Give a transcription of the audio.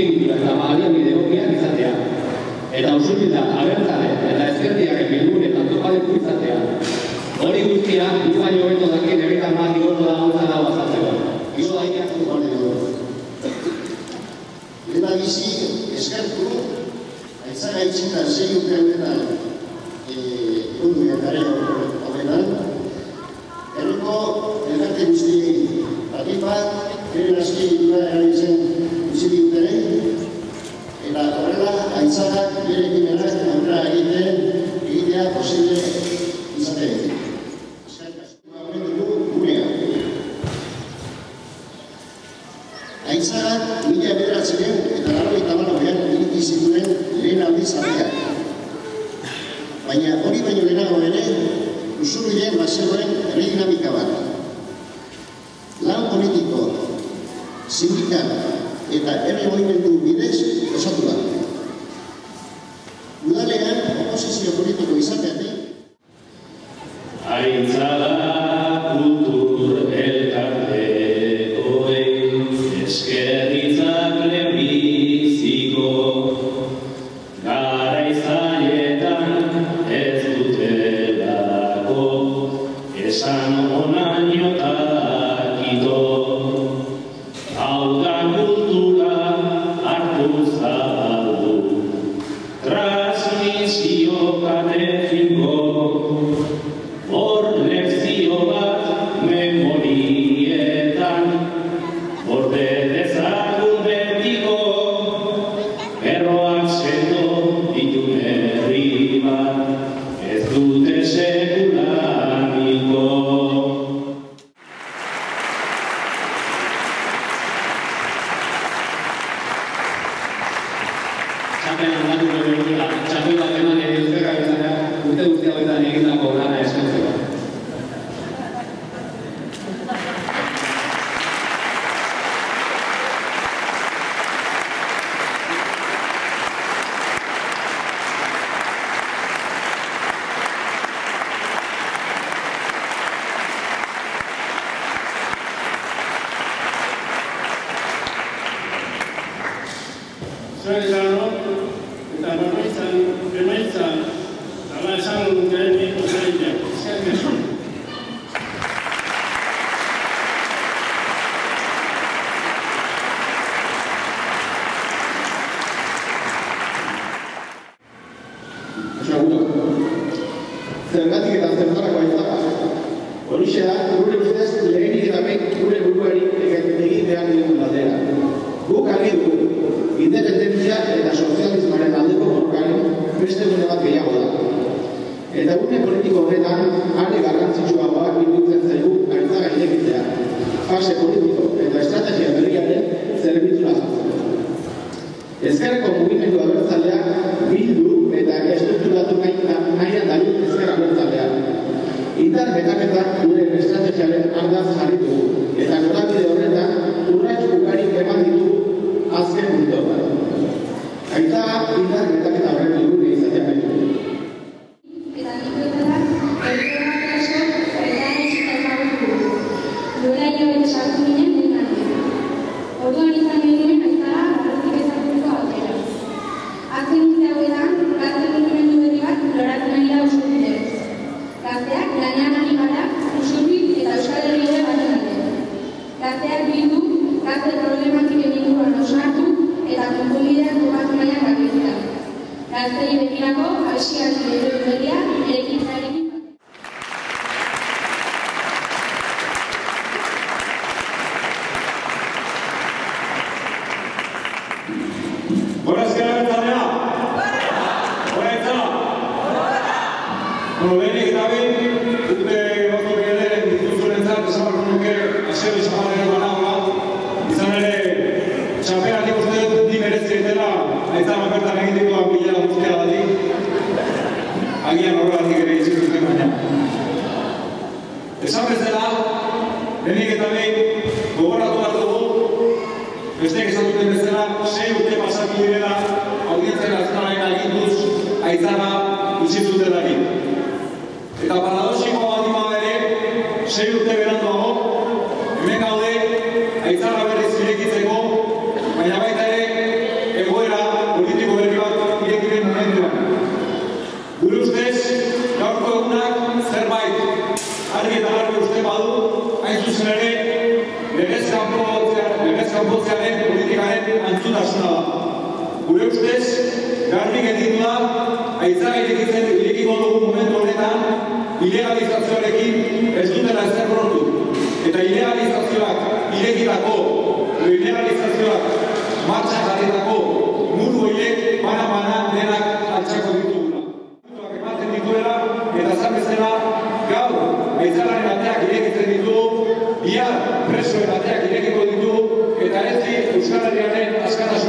azpiegitura eta baliabide egokiak izatea. Eta usurbiltza, abertzale eta ezkertiaren bilgune eta topaleku izatea. Hori guztia, nik baino hobeto dakien herritar bat igorro da gauza dago azaltzeko. Igo da ikiazko gorde dugu. Lehen bizi, eskertu, aitzaga itxita 6 urte honetan, egundu gertaren honetan, herriko elkarte guztiei, batik bat, beren azpiegitura erabiltzen bizi dutenen, eta horrela, aitzagak bere ekimenak aurrera egitea posible izatea. Aitzagak 1900 eta 1980an ireki zituen lehen aldiz aldeak. Baina hori baino lehenago ere, Usurbilen bazegoen herri dinamika bat. Lan politiko, sindikal eta herri mugimendu bidez osatu da. Udalean oposizio politiko izateatik. Aitzaga kultur elkarte eskerritzak lehenbiziko garaizaietan ez dutelako esan onainotak ito. Hau da kultura hartu zabaldu transmisio katefinko hor lezio bat memorietan borde dezagun betiko erroak sendo ditun herri bat ez dute sekulaniko. Txapela aldatu gure dugula, txapel bat eman ere uzterra izanea, urte guztia hoetan egindako lana eskentzeko. Zuen izango, eta emaitza, ala esan garen niko zereak. Zergatik eta zertarako aitzaga. Horixe da, gure ustez lehenik eta behin gure buruari egin behar digun galdera. Guk argi dugu, independentzia eta sozialismoaren aldeko borrokaren beste gune bat gehiago da. Eta gune politiko horretan, are garrantzitsuagoak iruditzen zaigu aitzaga irekitzea, fase politiko eta estrategia berriaren zerbitzura jartzeko. Ezkerreko mugimendu abertzaleak bildu eta estrukturatu nahian dalu ezker abertzaleak. Indar betaketak gure estrategiaren ardaz jarri dugu, eta norabide horretan urrats ugari eman ditugu azken urteotan. Aitzaga indar betaketa horren helburu izatea nahi dugu. Eta nikoetara, herrikoak asko, eta etxita ezagutu. Duela hilabete sartu ginen dengatik. Orduan izan genuen aitzaga barrutik ezagutuko aukera. Azken urte hauetan, gazte mugimendu berri bat loratu nahi da Usurbilen. Gazteak lanean ari gara Usurbil eta Euskal Herria baten alde. Gazteak bildu, gazte problematikoen inguruan osnartu eta konponbideak topatu nahian gabiltza. Gaztei begirako hasiak eredu berria eraikitzearekin. Lehenik eta behin, urte gozo begederen dituzurentzat ezabarko nuke asero izabaren banagoa. Izan ere, txapelatik uste dut di merezi dela aitzaga bertan egiteko bila guztia batik. Agian horregatik ere izin duten baina. Esan bezala, lehenik eta behin, gogoratu bat dugu, besteek esan duten bezala, 6 urte pasatu direla audientzia nazionalaren aginduz aitzaga utzi zutelarik. Eta paradoxiko bat ere, 6 urte beranduago, hemen gaude aitzaga berriz irekitzeko, baina baita ere hain zuzen ere, legez kanpotzearen politikaren antzutasuna da. Gure ustez, garbi gelditu da, aitzaga irekiko dugu momentu honetan, ilegalizazioarekin ez dutela ezer lortu. Eta ilegalizazioak irekitako, ilegalizazioak martxan jarritako muru horiek bana denak altxako ditugula. Ematen dituela, eta zan bezala, gaur, aitzagaren ateak irekitzen ditugu, bihar presoen ateak irekiko ditugu, eta ez Euskal Herriaren askatasun